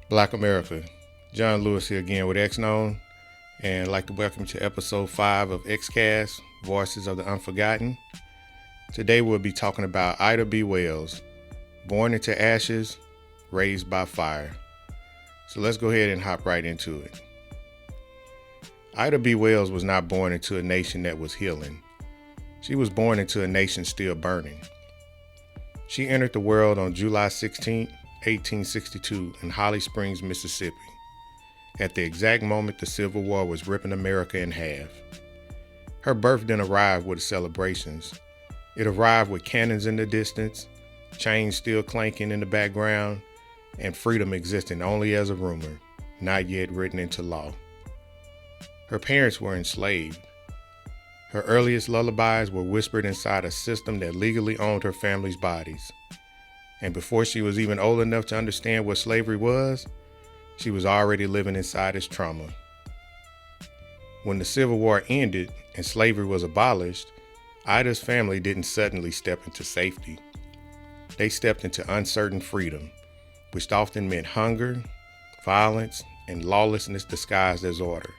Black America. John Lewis here again with X Known, and I'd like to welcome you to episode 5 of XCast, Voices of the Unforgotten. Today we'll be talking about Ida B. Wells, born into ashes, raised by fire. So let's go ahead and hop right into it. Ida B. Wells was not born into a nation that was healing. She was born into a nation still burning. She entered the world on July 16, 1862 in Holly Springs, Mississippi, at the exact moment the Civil War was ripping America in half. Her birth didn't arrive with celebrations. It arrived with cannons in the distance, chains still clanking in the background, and freedom existing only as a rumor, not yet written into law. Her parents were enslaved. Her earliest lullabies were whispered inside a system that legally owned her family's bodies. And before she was even old enough to understand what slavery was, she was already living inside its trauma. When the Civil War ended and slavery was abolished, Ida's family didn't suddenly step into safety. They stepped into uncertain freedom, which often meant hunger, violence, and lawlessness disguised as order.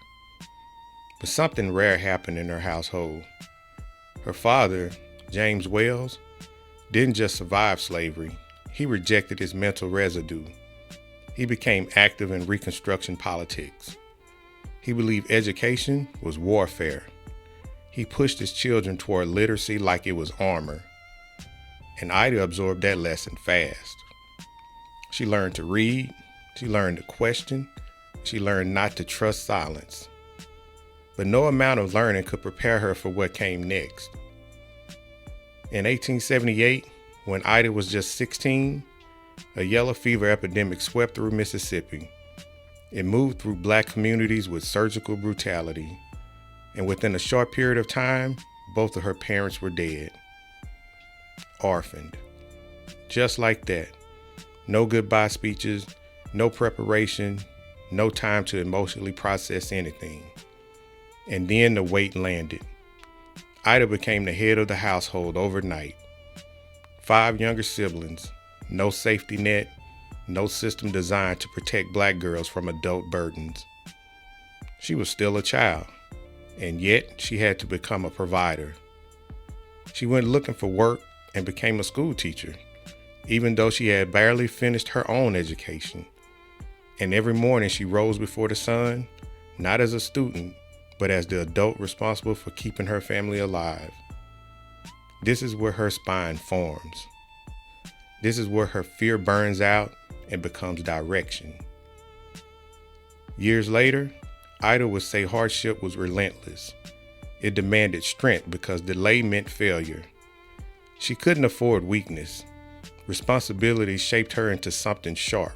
But something rare happened in her household. Her father, James Wells, didn't just survive slavery, he rejected its mental residue. He became active in Reconstruction politics. He believed education was warfare. He pushed his children toward literacy like it was armor. And Ida absorbed that lesson fast. She learned to read, she learned to question, she learned not to trust silence. But no amount of learning could prepare her for what came next. In 1878, when Ida was just 16, a yellow fever epidemic swept through Mississippi. It moved through black communities with surgical brutality, and within a short period of time, both of her parents were dead. Orphaned. Just like that. No goodbye speeches, no preparation, no time to emotionally process anything. And then the weight landed. Ida became the head of the household overnight. 5 younger siblings, no safety net, no system designed to protect black girls from adult burdens. She was still a child, and yet she had to become a provider. She went looking for work and became a school teacher, even though she had barely finished her own education. And every morning she rose before the sun, not as a student, but as the adult responsible for keeping her family alive. This is where her spine forms. This is where her fear burns out and becomes direction. Years later, Ida would say hardship was relentless. It demanded strength because delay meant failure. She couldn't afford weakness. Responsibility shaped her into something sharp.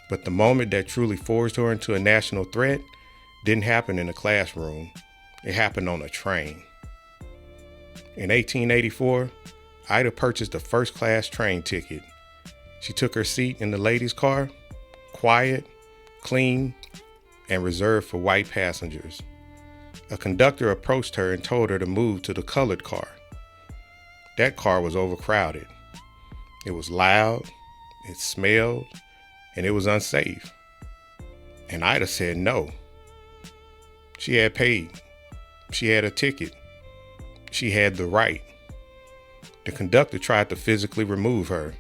But the moment that truly forged her into a national threat didn't happen in a classroom. It happened on a train. In 1884, Ida purchased a first-class train ticket. She took her seat in the ladies' car, quiet, clean, and reserved for white passengers. A conductor approached her and told her to move to the colored car. That car was overcrowded. It was loud, it smelled, and it was unsafe. And Ida said no. She had paid. She had a ticket. She had the right. The conductor tried to physically remove her,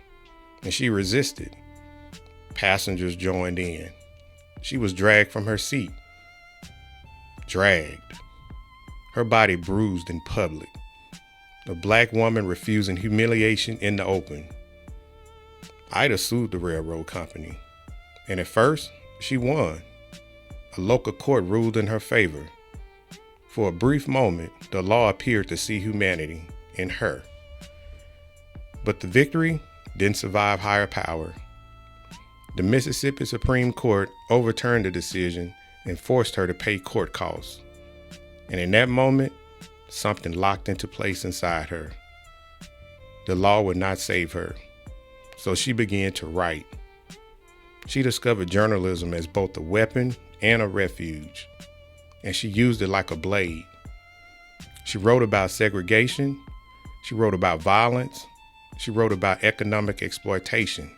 and she resisted. Passengers joined in. She was dragged from her seat. Dragged. Her body bruised in public. A black woman refusing humiliation in the open. Ida sued the railroad company, and at first, she won. A local court ruled in her favor. For a brief moment, the law appeared to see humanity in her. But the victory didn't survive higher power. The Mississippi Supreme Court overturned the decision and forced her to pay court costs. And in that moment, something locked into place inside her. The law would not save her, so she began to write. She discovered journalism as both a weapon and a refuge, and she used it like a blade. She wrote about segregation, she wrote about violence, she wrote about economic exploitation.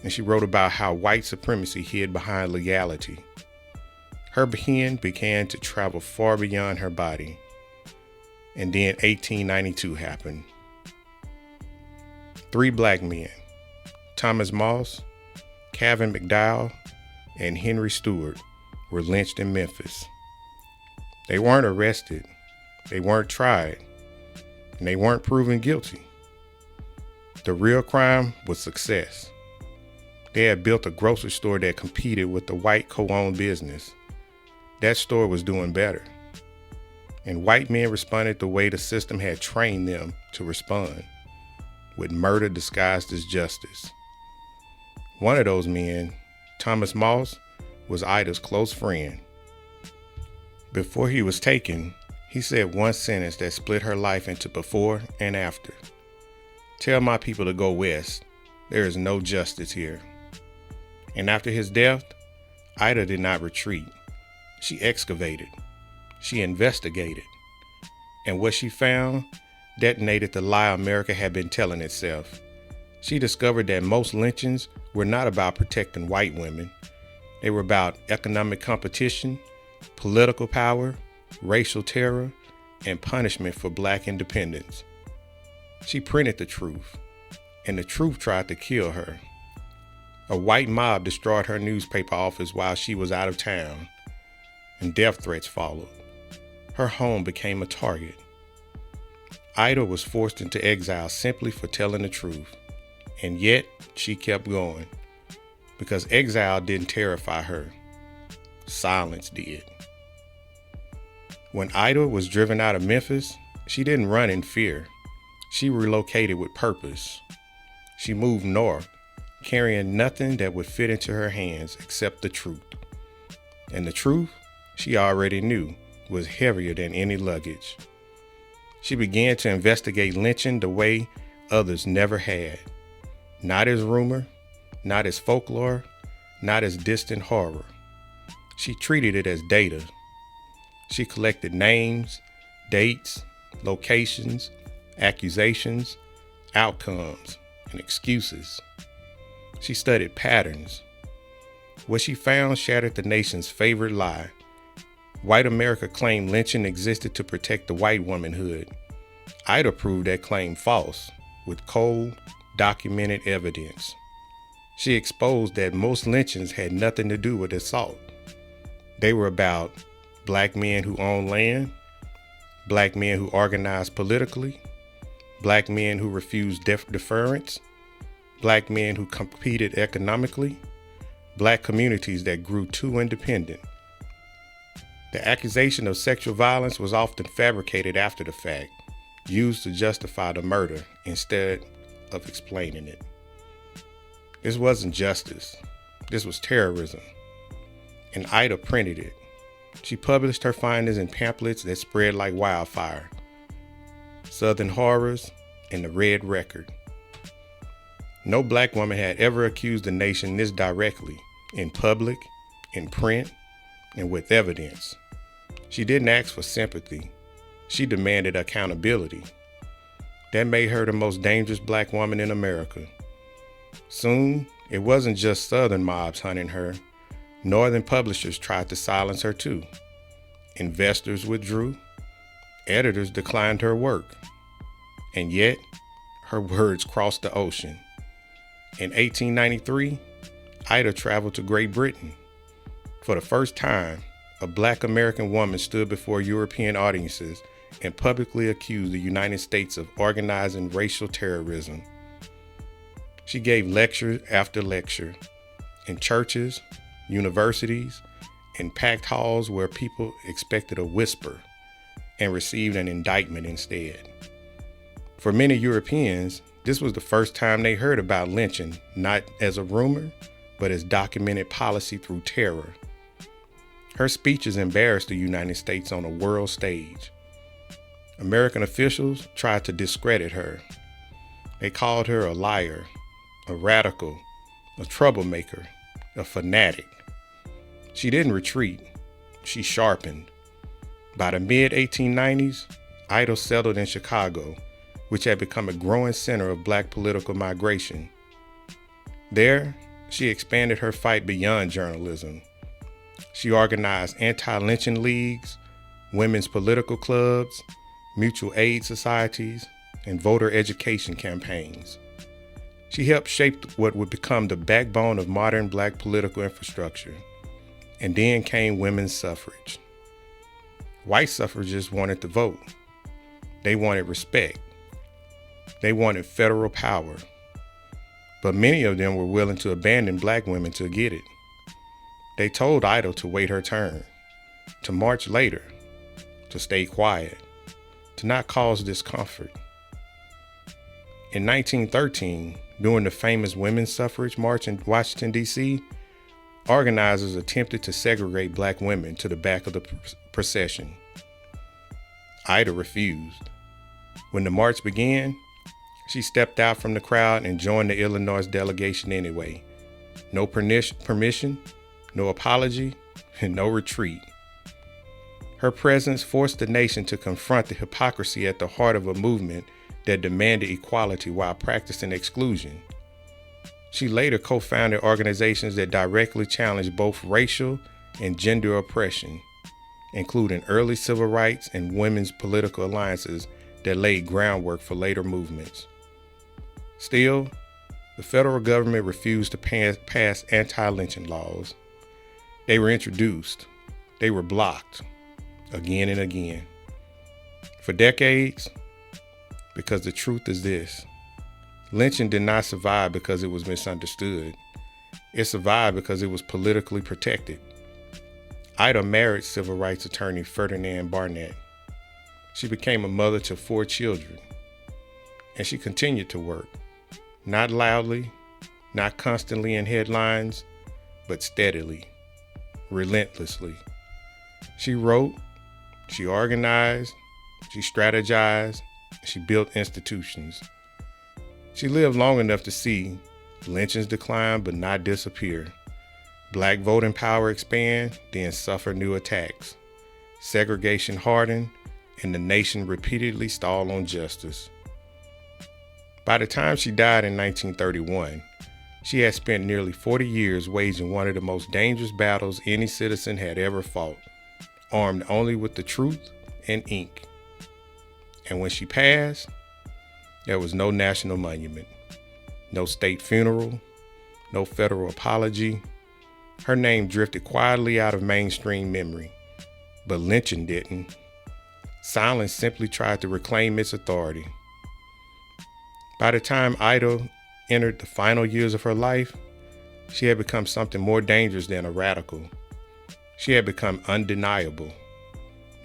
and she wrote about how white supremacy hid behind legality. Her pen began to travel far beyond her body. And then 1892 happened. 3 black men, Thomas Moss, Calvin McDowell, and Henry Stewart, were lynched in Memphis. They weren't arrested, they weren't tried, and they weren't proven guilty. The real crime was success. They had built a grocery store that competed with the white co-owned business. That store was doing better. And white men responded the way the system had trained them to respond, with murder disguised as justice. One of those men, Thomas Moss, was Ida's close friend. Before he was taken, he said one sentence that split her life into before and after. "Tell my people to go west. There is no justice here." And after his death, Ida did not retreat. She excavated. She investigated. And what she found detonated the lie America had been telling itself. She discovered that most lynchings were not about protecting white women. They were about economic competition, political power, racial terror, and punishment for black independence. She printed the truth, and the truth tried to kill her. A white mob destroyed her newspaper office while she was out of town, and death threats followed. Her home became a target. Ida was forced into exile simply for telling the truth, and yet she kept going, because exile didn't terrify her. Silence did. When Ida was driven out of Memphis, she didn't run in fear. She relocated with purpose. She moved north, carrying nothing that would fit into her hands except the truth. And the truth, she already knew, was heavier than any luggage. She began to investigate lynching the way others never had. Not as rumor, not as folklore, not as distant horror. She treated it as data. She collected names, dates, locations, accusations, outcomes, and excuses. She studied patterns. What she found shattered the nation's favorite lie. White America claimed lynching existed to protect the white womanhood. Ida proved that claim false with cold, documented evidence. She exposed that most lynchings had nothing to do with assault. They were about black men who owned land, black men who organized politically, black men who refused deference, black men who competed economically, black communities that grew too independent. The accusation of sexual violence was often fabricated after the fact, used to justify the murder instead of explaining it. This wasn't justice. This was terrorism. And Ida printed it. She published her findings in pamphlets that spread like wildfire. Southern Horrors and the Red Record. No black woman had ever accused the nation this directly, in public, in print, and with evidence. She didn't ask for sympathy. She demanded accountability. That made her the most dangerous black woman in America. Soon, it wasn't just Southern mobs hunting her. Northern publishers tried to silence her too. Investors withdrew. Editors declined her work. And yet, her words crossed the ocean. In 1893, Ida traveled to Great Britain. For the first time, a black American woman stood before European audiences and publicly accused the United States of organizing racial terrorism. She gave lecture after lecture in churches, universities, and packed halls where people expected a whisper and received an indictment instead. For many Europeans, this was the first time they heard about lynching, not as a rumor, but as documented policy through terror. Her speeches embarrassed the United States on a world stage. American officials tried to discredit her. They called her a liar, a radical, a troublemaker, a fanatic. She didn't retreat. She sharpened. By the mid-1890s, Ida settled in Chicago, which had become a growing center of black political migration. There, she expanded her fight beyond journalism. She organized anti-lynching leagues, women's political clubs, mutual aid societies, and voter education campaigns. She helped shape what would become the backbone of modern Black political infrastructure. And then came women's suffrage. White suffragists wanted to vote. They wanted respect. They wanted federal power. But many of them were willing to abandon Black women to get it. They told Ida to wait her turn, to march later, to stay quiet, to not cause discomfort. In 1913, during the famous women's suffrage march in Washington, D.C., organizers attempted to segregate Black women to the back of the procession. Ida refused. When the march began, she stepped out from the crowd and joined the Illinois delegation anyway. No permission, no apology, and no retreat. Her presence forced the nation to confront the hypocrisy at the heart of a movement that demanded equality while practicing exclusion. She later co-founded organizations that directly challenged both racial and gender oppression, including early civil rights and women's political alliances that laid groundwork for later movements. Still, the federal government refused to pass anti-lynching laws. They were introduced. They were blocked again and again. For decades, because the truth is this: lynching did not survive because it was misunderstood. It survived because it was politically protected. Ida married civil rights attorney Ferdinand Barnett. She became a mother to 4 children, and she continued to work, not loudly, not constantly in headlines, but steadily, relentlessly. She wrote, she organized, she strategized, she built institutions. She lived long enough to see lynchings decline but not disappear, Black voting power expand, then suffer new attacks, segregation harden, and the nation repeatedly stall on justice. By the time she died in 1931, she had spent nearly 40 years waging one of the most dangerous battles any citizen had ever fought, armed only with the truth and ink. And when she passed, there was no national monument, no state funeral, no federal apology. Her name drifted quietly out of mainstream memory, but lynching didn't. Silence simply tried to reclaim its authority. By the time Ida entered the final years of her life, she had become something more dangerous than a radical. She had become undeniable,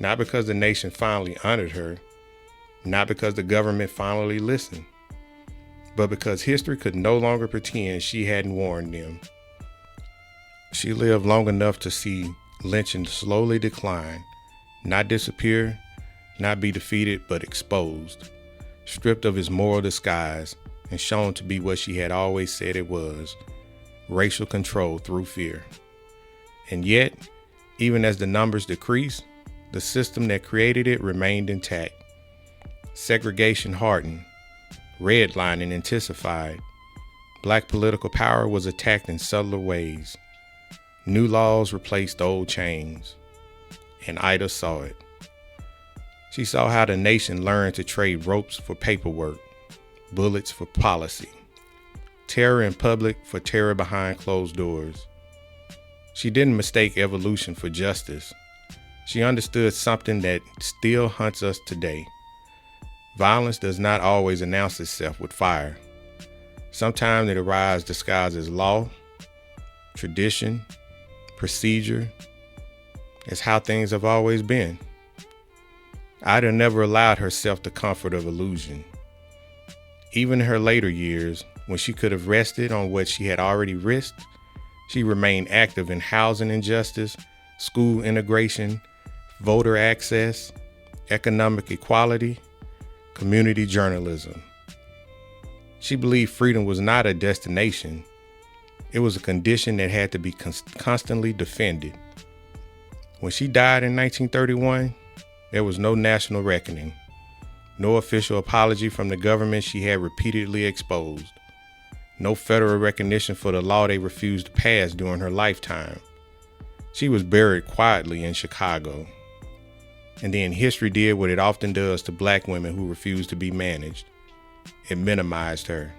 not because the nation finally honored her, not because the government finally listened, but because history could no longer pretend she hadn't warned them. She lived long enough to see lynching slowly decline, not disappear, not be defeated, but exposed, stripped of its moral disguise, and shown to be what she had always said it was: racial control through fear. And yet, even as the numbers decreased, the system that created it remained intact. Segregation hardened, redlining intensified. Black political power was attacked in subtler ways. New laws replaced old chains, and Ida saw it. She saw how the nation learned to trade ropes for paperwork, bullets for policy, terror in public for terror behind closed doors. She didn't mistake evolution for justice. She understood something that still haunts us today. Violence does not always announce itself with fire. Sometimes it arrives disguised as law, tradition, procedure. It's how things have always been. Ida never allowed herself the comfort of illusion. Even in her later years, when she could have rested on what she had already risked, she remained active in housing injustice, school integration, voter access, economic equality, community journalism. She believed freedom was not a destination. It was a condition that had to be constantly defended. When she died in 1931, there was no national reckoning, no official apology from the government she had repeatedly exposed. no federal recognition for the law they refused to pass during her lifetime. She was buried quietly in Chicago. And then history did what it often does to black women who refuse to be managed. It minimized her.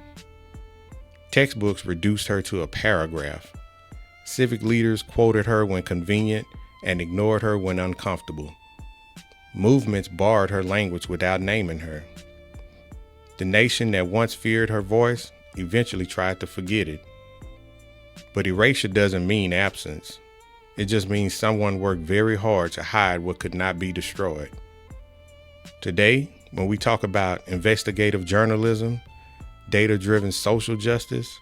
Textbooks reduced her to a paragraph. Civic leaders quoted her when convenient and ignored her when uncomfortable. Movements barred her language without naming her. The nation that once feared her voice eventually tried to forget it. But erasure doesn't mean absence. It just means someone worked very hard to hide what could not be destroyed. Today, when we talk about investigative journalism, data-driven social justice,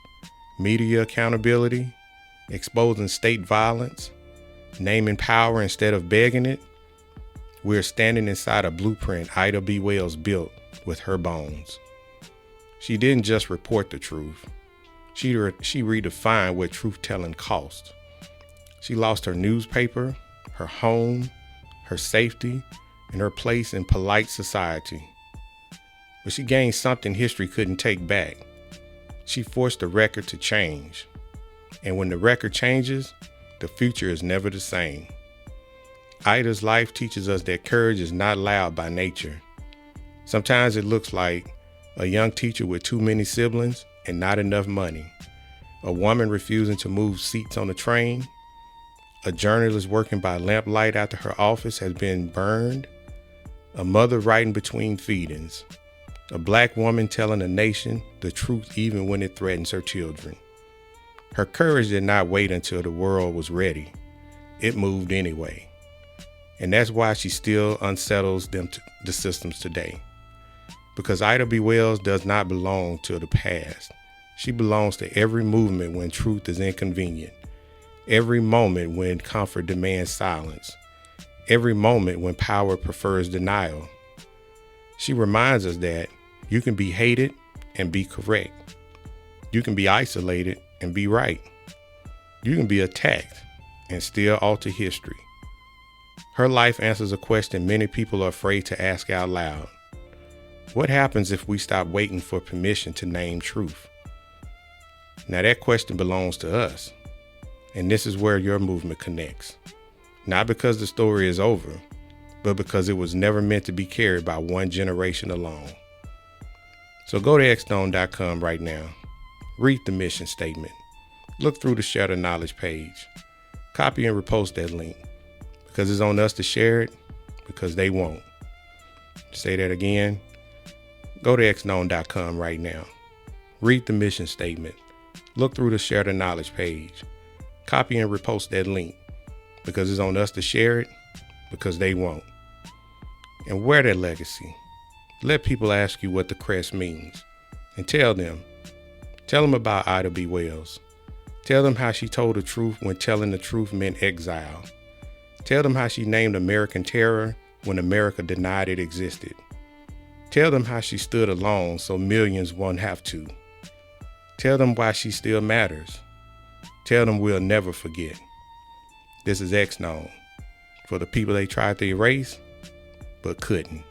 media accountability, exposing state violence, naming power instead of begging it, we're standing inside a blueprint Ida B. Wells built with her bones. She didn't just report the truth. She redefined what truth-telling cost. She lost her newspaper, her home, her safety, and her place in polite society. But she gained something history couldn't take back. She forced the record to change. And when the record changes, the future is never the same. Ida's life teaches us that courage is not loud by nature. Sometimes it looks like a young teacher with too many siblings and not enough money, a woman refusing to move seats on a train, a journalist working by lamplight after her office has been burned, a mother writing between feedings, a black woman telling a nation the truth even when it threatens her children. Her courage did not wait until the world was ready. It moved anyway. And that's why she still unsettles the systems today. Because Ida B. Wells does not belong to the past. She belongs to every movement when truth is inconvenient. Every moment when comfort demands silence. Every moment when power prefers denial. She reminds us that you can be hated and be correct. You can be isolated and be right. You can be attacked and still alter history. Her life answers a question many people are afraid to ask out loud. What happens if we stop waiting for permission to name truth? Now that question belongs to us. And this is where your movement connects. Not because the story is over, but because it was never meant to be carried by one generation alone. So go to xstone.com right now. Read the mission statement. Look through the Share the Knowledge page. Copy and repost that link. Because it's on us to share it, because they won't. Say that again. Go to xstone.com right now. Read the mission statement. Look through the Share the Knowledge page. Copy and repost that link. Because it's on us to share it, because they won't. And wear that legacy. Let people ask you what the crest means. And tell them. Tell them about Ida B. Wells. Tell them how she told the truth when telling the truth meant exile. Tell them how she named American terror when America denied it existed. Tell them how she stood alone so millions won't have to. Tell them why she still matters. Tell them we'll never forget. This is X Known for the people they tried to erase, but couldn't.